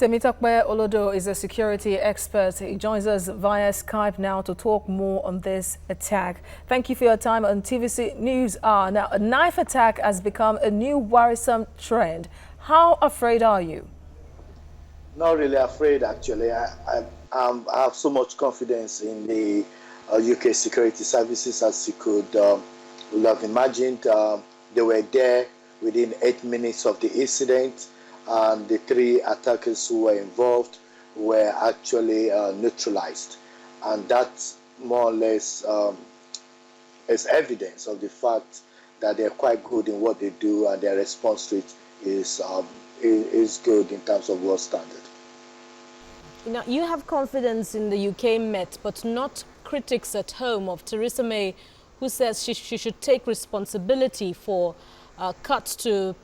Temitope Olodo is a security expert. He joins us via Skype now to talk more on this attack. Thank you for your time on TVC News Hour. Now, a knife attack has become a new worrisome trend. How afraid are you? Not really afraid, actually. I have so much confidence in the UK security services, as you would have imagined. They were there within 8 minutes of the incident, and the three attackers who were involved were actually neutralized. And that more or less is evidence of the fact that they're quite good in what they do, and their response rate is good in terms of world standard. Now, you have confidence in the UK Met, but not critics at home of Theresa May, who says she should take responsibility for cuts to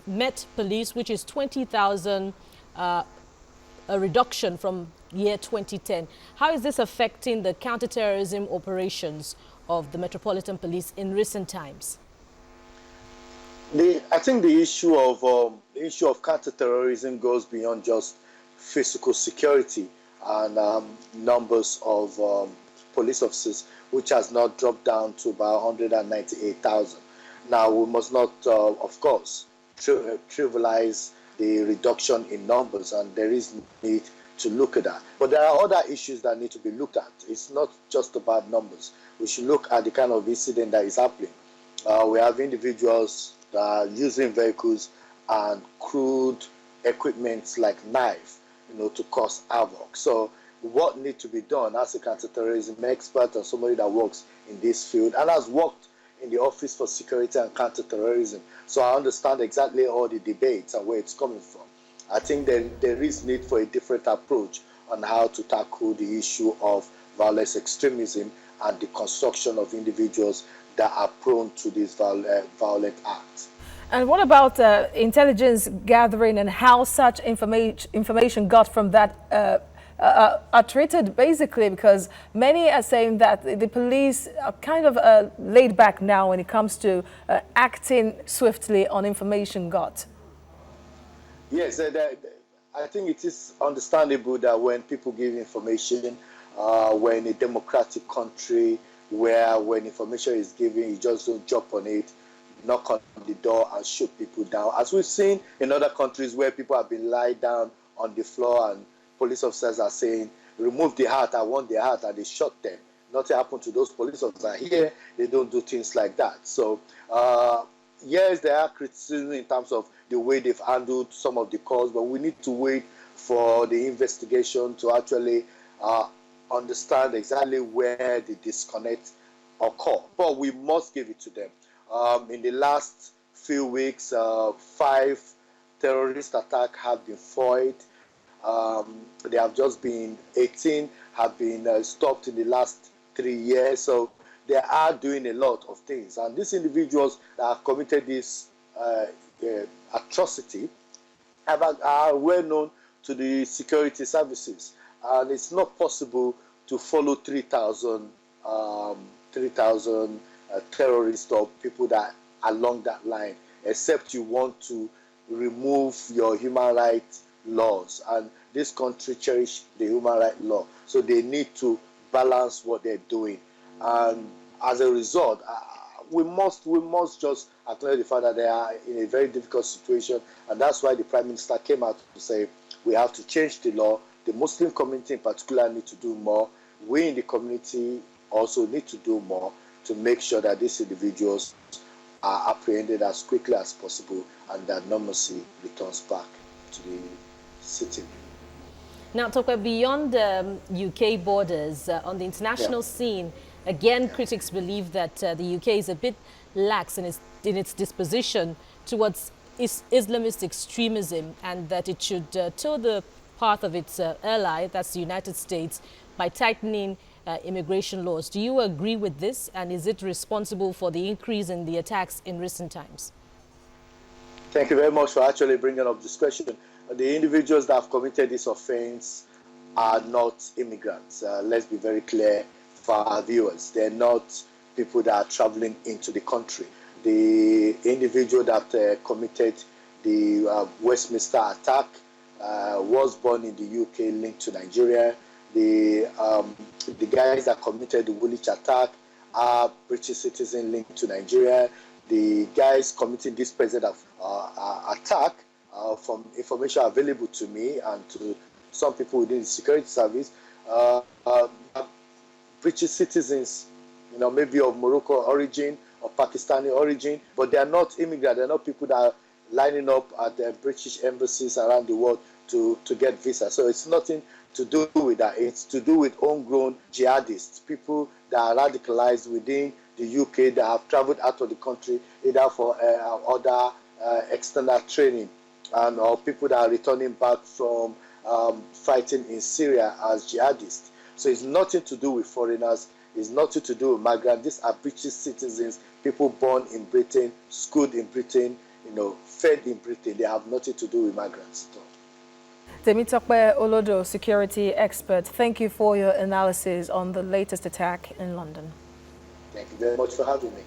Met police, which is 20,000, a reduction from year 2010. How is this affecting the counterterrorism operations of the Metropolitan Police in recent times? I think the issue of counterterrorism goes beyond just physical security and numbers of police officers, which has now dropped down to about 198,000. Now, we must not, of course, trivialize the reduction in numbers, and there is need to look at that. But there are other issues that need to be looked at. It's not just about numbers. We should look at the kind of incident that is happening. We have individuals that are using vehicles and crude equipment like knife, to cause havoc. So what needs to be done as a counterterrorism expert and somebody that works in this field and has worked in the Office for Security and Counterterrorism. So I understand exactly all the debates and where it's coming from. I think there is need for a different approach on how to tackle the issue of violence extremism and the construction of individuals that are prone to these violent acts. And what about intelligence gathering and how such information got from that are treated, basically, because many are saying that the police are kind of laid back now when it comes to acting swiftly on information got? Yes, I think it is understandable that when people give information, we're in a democratic country where when information is given, you just don't jump on it, knock on the door and shoot people down. As we've seen in other countries where people have been lied down on the floor and police officers are saying, remove the hat, I want the hat, and they shot them. Nothing happened to those police officers. Here, they don't do things like that. So, yes, there are criticism in terms of the way they've handled some of the calls, but we need to wait for the investigation to actually understand exactly where the disconnect occur. But we must give it to them. In the last few weeks, 5 terrorist attacks have been foiled. There have just been 18 have been stopped in the last 3 years. So they are doing a lot of things. And these individuals that have committed this atrocity are well known to the security services. And it's not possible to follow 3,000 terrorists or people that along that line, except you want to remove your human rights laws. And this country cherish the human rights law, so they need to balance what they're doing. And as a result, we must just acknowledge the fact that they are in a very difficult situation, and that's why the Prime Minister came out to say we have to change the law. The Muslim community in particular need to do more. We in the community also need to do more to make sure that these individuals are apprehended as quickly as possible and that normalcy returns back to the city. Now, Tope, beyond UK borders, on the international scene, again, critics believe that the UK is a bit lax in its disposition towards Islamist extremism, and that it should toe the path of its ally, that's the United States, by tightening immigration laws. Do you agree with this, and is it responsible for the increase in the attacks in recent times? Thank you very much for actually bringing up this question. The individuals that have committed this offense are not immigrants. Let's be very clear for our viewers. They're not people that are traveling into the country. The individual that committed the Westminster attack was born in the UK linked to Nigeria. The guys that committed the Woolwich attack are British citizens linked to Nigeria. The guys committing this present attack, from information available to me and to some people within the security service, British citizens, maybe of Morocco origin or Pakistani origin, but they are not immigrants. They're not people that are lining up at the British embassies around the world to get visas. So it's nothing to do with that. It's to do with homegrown jihadists, people that are radicalized within the UK that have traveled out of the country either for other external training, and or people that are returning back from fighting in Syria as jihadists. So it's nothing to do with foreigners. It's nothing to do with migrants. These are British citizens, people born in Britain, schooled in Britain, fed in Britain. They have nothing to do with migrants at all. Temitope Olodo, security expert, thank you for your analysis on the latest attack in London. Thank you very much for having me.